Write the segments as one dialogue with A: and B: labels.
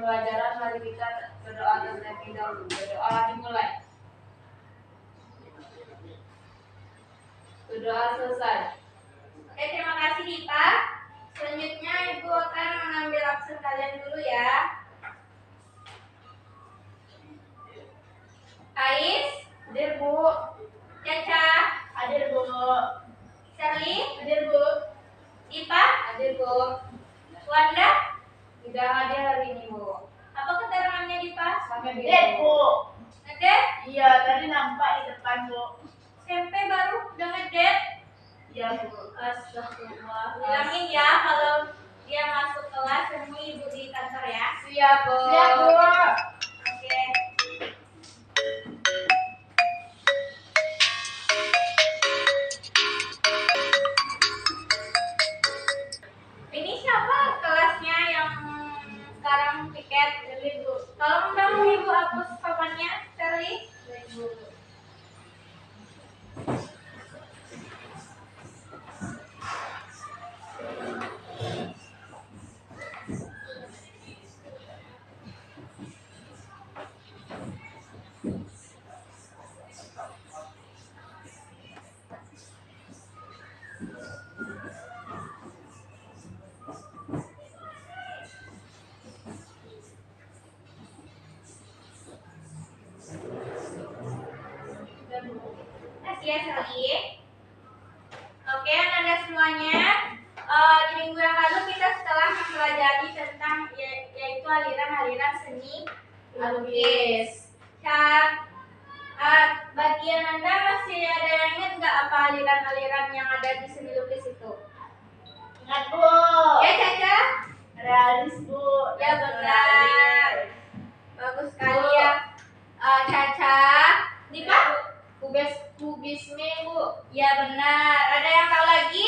A: pembelajaran, mari kita berdoa terlebih dahulu. Berdoa dimulai. Berdoa selesai.
B: Oke, terima kasih Dipa. Selanjutnya Ibu akan mengambil absen kalian dulu ya. Ais,
A: Hadir, Bu.
B: Caca,
A: Hadir, Bu.
B: Sherly,
A: Hadir, Bu.
B: Dipa,
A: Hadir, Bu.
B: Wanda.
A: Tidak hadir hari ini, Bu.
B: Apa keterangannya Dipa?
A: Sampai
C: Dek, Bu.
B: Ngedet?
C: Iya, tadi nampak di depan, Bu.
B: SMP baru udah ngedet?
C: Iya, Bu.
B: Astagfirullah. Bilangin ya kalau dia masuk kelas temui Ibu di kantor ya.
A: Siap, Bu.
C: Siap, Bu.
B: Oke. Ini siapa kelasnya yang sekarang piket?
A: Hadir, Bu.
B: Tolong dong Ibu hapus papannya, Sherly.
A: Bu.
B: Kasih ya Sherly. Oke, Anda semuanya. Di minggu yang lalu kita setelah mempelajari tentang yaitu aliran-aliran seni lukis. Bagian Anda masih ada yang ingat nggak apa aliran-aliran yang ada di seni lukis itu?
C: Ingat, Bu.
B: Ya, Caca?
C: Realis, Bu.
B: Ya, benar. Bagus sekali ya. Caca, Dipa?
A: Kubisme, Bu.
B: Ya, benar. Ada yang tahu lagi?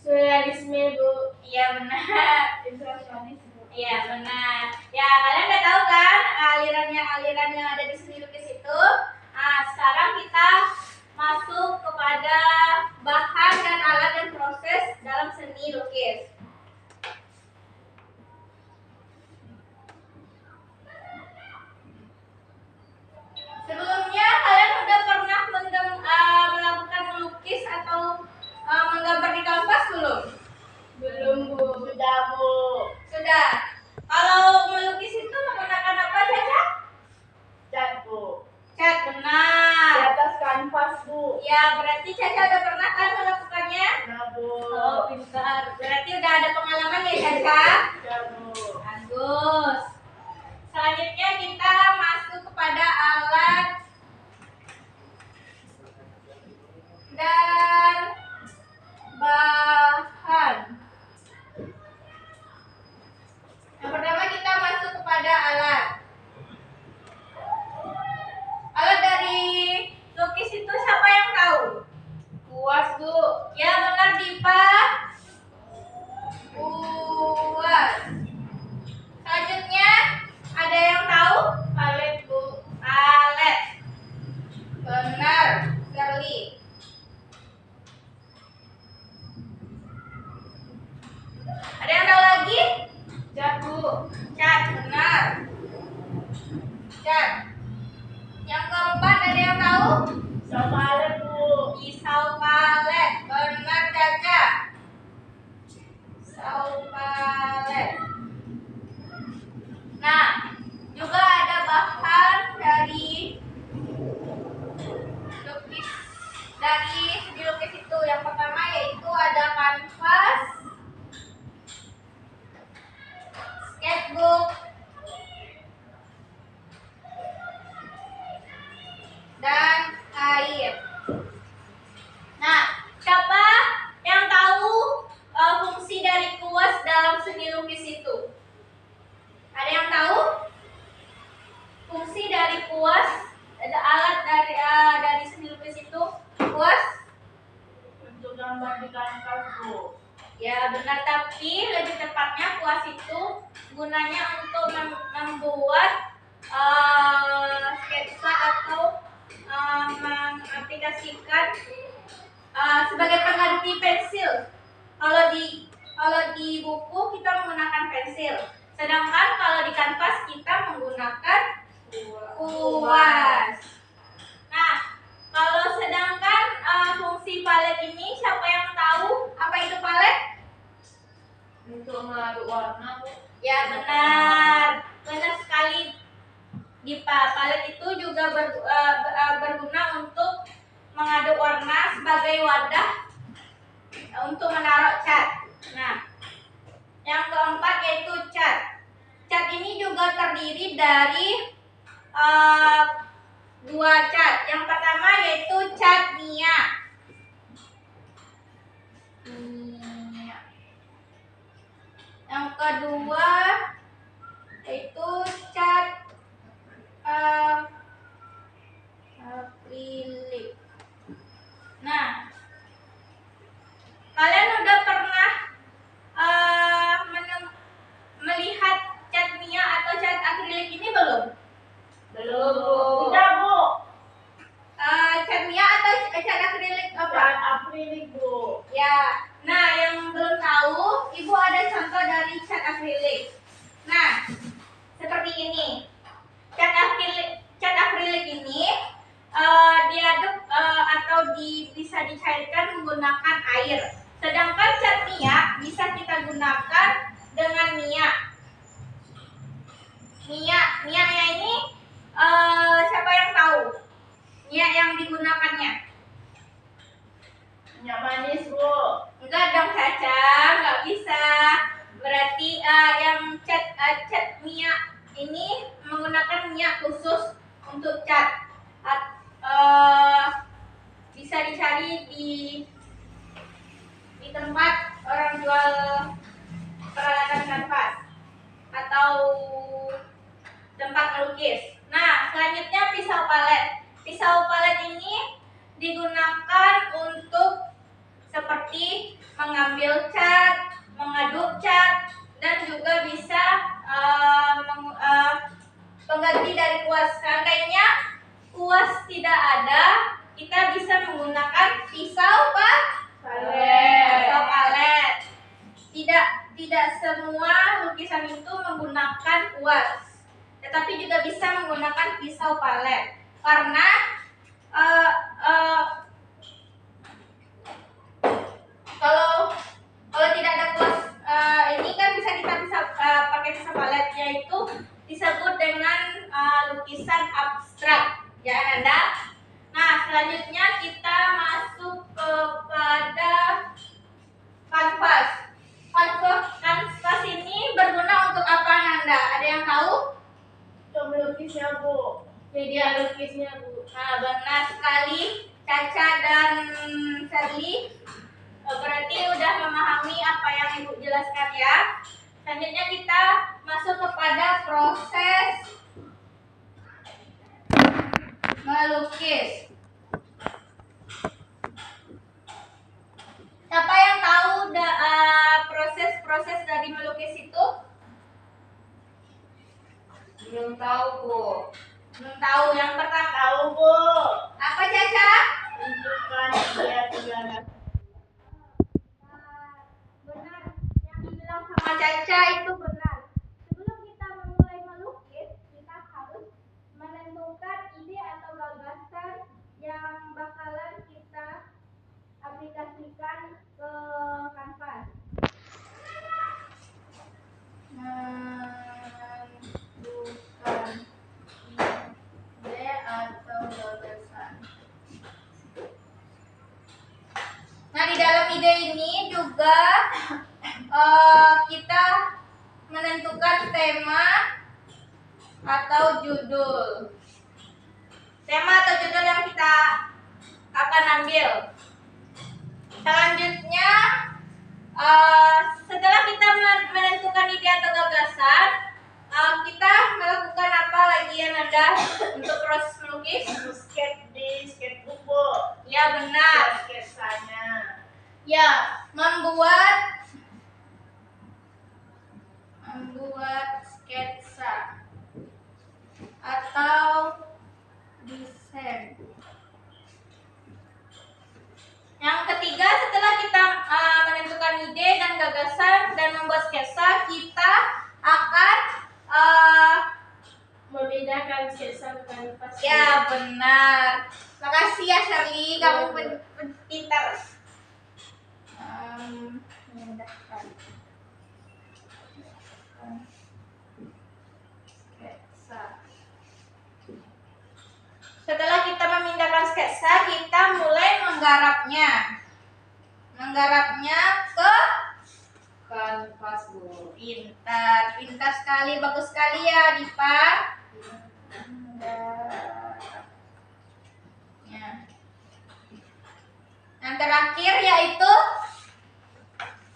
A: Surrealisme, Bu.
B: Iya, benar.
A: Impresionis, Bu.
B: Iya, benar. Ya, kalian udah tahu kan aliran yang ada di seni lukis itu? Nah, sekarang kita masuk kepada bahan dan alat dan proses dalam seni lukis. Sebelumnya kalian udah pernah melakukan melukis atau menggambar di kanvas belum?
C: Belum, Bu. Sudah, Bu.
B: Sudah. Kalau melukis itu menggunakan apa, Caca?
C: Cat, Bu.
B: Cat,
C: Di
B: benar.
C: atas kanvas, Bu.
B: Ya, berarti Caca udah pernah kan melakukannya?
C: Nah, Bu.
B: Oh, pintar. Berarti udah ada pengalaman ya, Caca?
C: Ya, Bu.
B: Bagus. Selanjutnya kita masuk kepada alat dan bahan. Yang pertama kita masuk kepada alat. Alat dari lukis itu siapa yang tahu?
A: Kuas, Bu.
B: Ya, benar Dipa. Kuas. Selanjutnya ada yang tahu?
A: Palet, Bu.
B: Palet. Benar, Sherly. Ada yang tahu lagi?
A: Cat, Bu.
B: Cat, benar. Cat. Yang keempat ada yang tahu?
C: Sama ada, Bu.
B: Pisau palet. Benar, Caca. Pisau palet. Nah, juga ada bahan dari seni lukis itu. Yang pertama yaitu ada kanvas, sketchbook, dan air. Nah, siapa yang tahu fungsi dari kuas dalam seni lukis itu? Ada yang tahu? Fungsi dari kuas, ada alat dari seni lukis itu, kuas?
C: Untuk gambar di kanvas, Bu.
B: Ya benar, tapi lebih tepatnya kuas itu gunanya untuk membuat sketsa atau mengaplikasikan sebagai pengganti pensil. Kalau di buku kita menggunakan pensil. Sedangkan kalau di kanvas kita menggunakan kuas. Nah, kalau sedangkan fungsi palet ini siapa yang tahu apa itu palet?
A: Untuk mengaduk warna, Bu.
B: Ya benar, benar sekali. Di palet itu juga berguna untuk mengaduk warna sebagai wadah untuk menaruh cat. Nah, yang keempat yaitu cat. Cat ini juga terdiri dari dua cat. Yang pertama yaitu cat minyak. Yang kedua yaitu cat akrilik. Nah, kalian udah pernah melihat cat minyak atau cat akrilik ini belum?
A: Belum, Bu.
C: Udah, Bu.
B: Cat minyak atau cat akrilik apa?
C: Cat akrilik, Bu.
B: Ya. Nah, yang belum tahu, Ibu ada contoh dari cat akrilik. Nah, seperti ini. Cat akrilik ini diaduk atau bisa dicairkan menggunakan air. Sedangkan cat minyak bisa kita gunakan dengan minyak. Minyaknya ini siapa yang tahu? Minyak yang digunakannya?
C: Minyak manis, Bu.
B: Enggak dong Caca, nggak bisa. Berarti yang cat minyak ini menggunakan minyak khusus untuk cat. Bisa dicari di tempat orang jual peralatan kanvas atau tempat melukis. Nah, selanjutnya pisau palet. Pisau palet ini digunakan untuk seperti mengambil cat, mengaduk cat, dan juga bisa pengganti dari kuas. Seandainya kuas tidak ada, kita bisa menggunakan pisau palet. Tidak semua lukisan itu menggunakan kuas, tetapi juga bisa menggunakan pisau palet karena kalau tidak ada kuas ini kan kita bisa pakai pisau palet, yaitu disebut dengan lukisan abstrak ya Anda. Nah, selanjutnya kita masuk kepada kanvas. Kanvas ini berguna untuk apa Nanda? Ada yang tahu?
C: Untuk melukisnya, Bu. Media lukisnya, Bu.
B: Nah, benar sekali Caca dan Sherly. Berarti udah memahami apa yang Ibu jelaskan ya. Selanjutnya kita masuk kepada proses melukis. Siapa yang tahu proses dari melukis itu?
A: Belum tahu, Bu.
B: Belum tahu. Yang pertama
C: Tahu, Bu.
B: apa Caca?
C: Tentukan dia tujuan.
B: Benar, yang dibilang sama Caca itu benar. Sebelum kita memulai melukis, kita harus menentukan ide atau gagasan yang bakalan kita aplikasikan ke kanvas. Menentukan ide atau gagasan. Nah, di dalam ide ini juga kita menentukan tema atau judul. Tema atau judul yang kita akan ambil. Selanjutnya, setelah kita menentukan ide atau gagasan, kita melakukan apa lagi ya Nanda untuk proses melukis?
C: Sketch di sketchbook, Bu.
B: Ya benar.
C: Sketsanya.
B: Ya, membuat sketsa atau desain. Yang ketiga, setelah kita menentukan ide dan gagasan dan membuat sketsa, kita akan benar. Makasih ya Shirley, kamu pintar. Memindahkan sketsa. Setelah kita memindahkan sketsa, kita mulai menggarapnya. Menggarapnya ke
A: Kanvas, Bu.
B: pintar. Pintar sekali, bagus sekali ya Dipa. Ya. Yang terakhir yaitu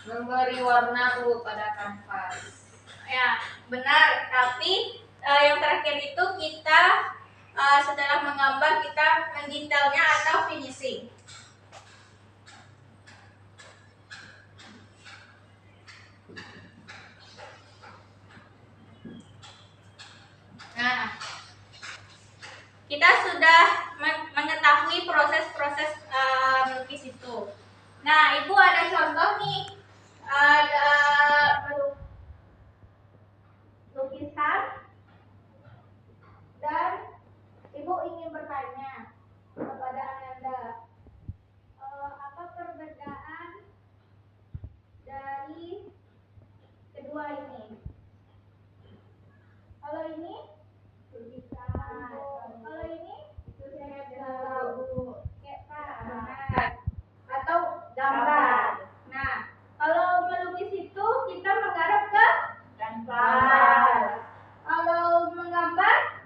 A: Memberi warna, Bu, pada kanvas.
B: ya benar. Tapi yang terakhir itu kita setelah menggambar kita mendetailnya atau finishing. Nah, kita sudah mengetahui proses-proses melukis itu. Nah, Ibu ada contoh nih, ada lukisan dan Ibu ingin bertanya kepada Ananda, apa perbedaan dari kedua ini? Kalau ini lukisan, kalau ini sketsa, benar. Atau gambar. Nah, kalau melukis itu kita menggarap ke
C: Kanvas.
B: kalau menggambar,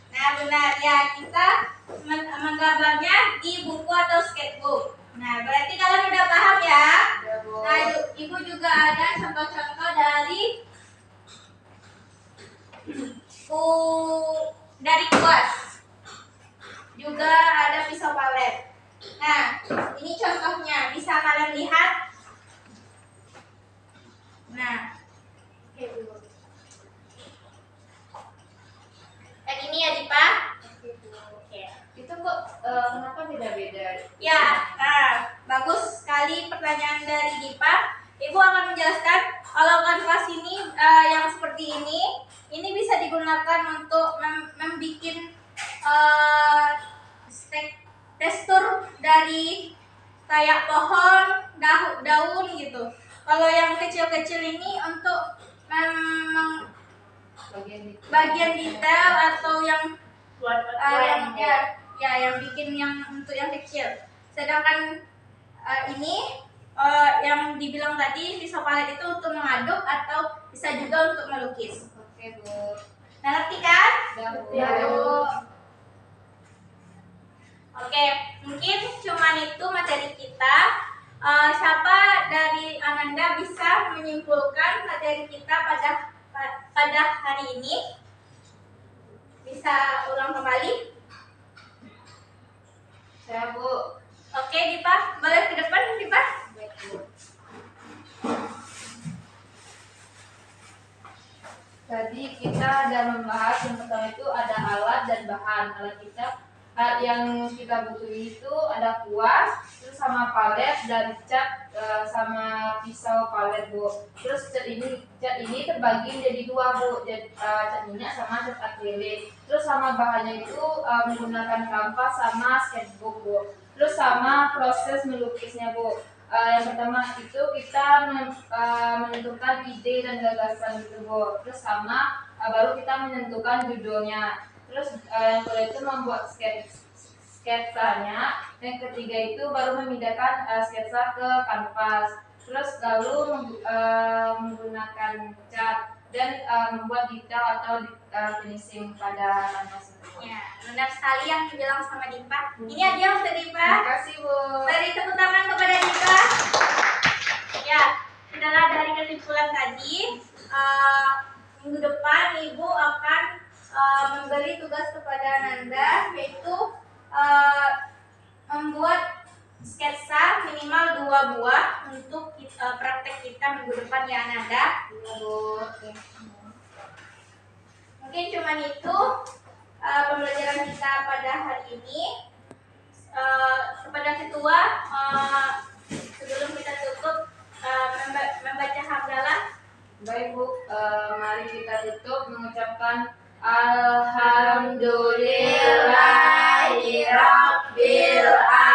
B: nah benar ya, kita menggambarnya di buku atau sketchbook. Nah, berarti kalian udah paham ya.
A: Ya, Bu.
B: Nah, Ibu juga ada contoh-contoh dari kuas. Juga ada pisau palet. Nah, ini contohnya, bisa kalian lihat. Nah, oke dulu. Yang ini ya, Dipa? Oke.
A: Itu kok kenapa tidak beda?
B: Ya, bagus sekali pertanyaan dari Dipa. Ibu akan menjelaskan kalau kanvas ini yang seperti ini bisa digunakan untuk membuat tekstur dari kayak pohon, daun gitu. Kalau yang kecil-kecil ini untuk bagian detail atau yang yang bikin yang untuk yang kecil. Sedangkan ini yang dibilang tadi pisau palet itu untuk mengaduk atau bisa juga untuk melukis.
A: Oke, Bu.
B: Nah, ngerti kan?
A: Ya, Bu.
B: Oke, mungkin cuman itu materi kita. Siapa dari Ananda bisa menyimpulkan materi kita pada hari ini? Bisa ulang kembali?
A: Saya, Bu.
B: Oke, Dipa, boleh ke depan, Dipa?
A: Baik, Bu. Tadi kita ada membahas yang pertama itu ada alat dan bahan. Alat yang kita butuh itu ada kuas, terus sama palet dan cat sama pisau palet, Bu. Terus cat ini terbagi menjadi dua, Bu. Cat minyak sama cat akrilik. Terus sama bahannya itu menggunakan kanvas sama sketchbook, Bu. Terus sama proses melukisnya, Bu. Yang pertama itu kita menentukan ide dan gagasan gitu, Bu. Terus sama baru kita menentukan judulnya. Terus yang kedua itu membuat sketsanya. Yang ketiga itu baru memindahkan sketsa ke kanvas. Terus lalu menggunakan cat dan membuat detail atau finishing pada kanvas.
B: Ya, benar sekali yang dibilang sama Dipa. Ini aja untuk Dipa.
A: Terima kasih, Bu.
B: Beri tepuk tangan kepada Dipa. Ya, setelah dari kesimpulan tadi, minggu depan Ibu akan memberi tugas kepada Nanda, yaitu membuat sketsa minimal 2 buah untuk praktek kita minggu depan ya Nanda. Mungkin cuma itu pembelajaran kita pada hari ini. Kepada ketua, sebelum kita tutup, membaca hamdalah.
A: Baik Bu, mari kita tutup mengucapkan Alhamdulillahirabbil alamin.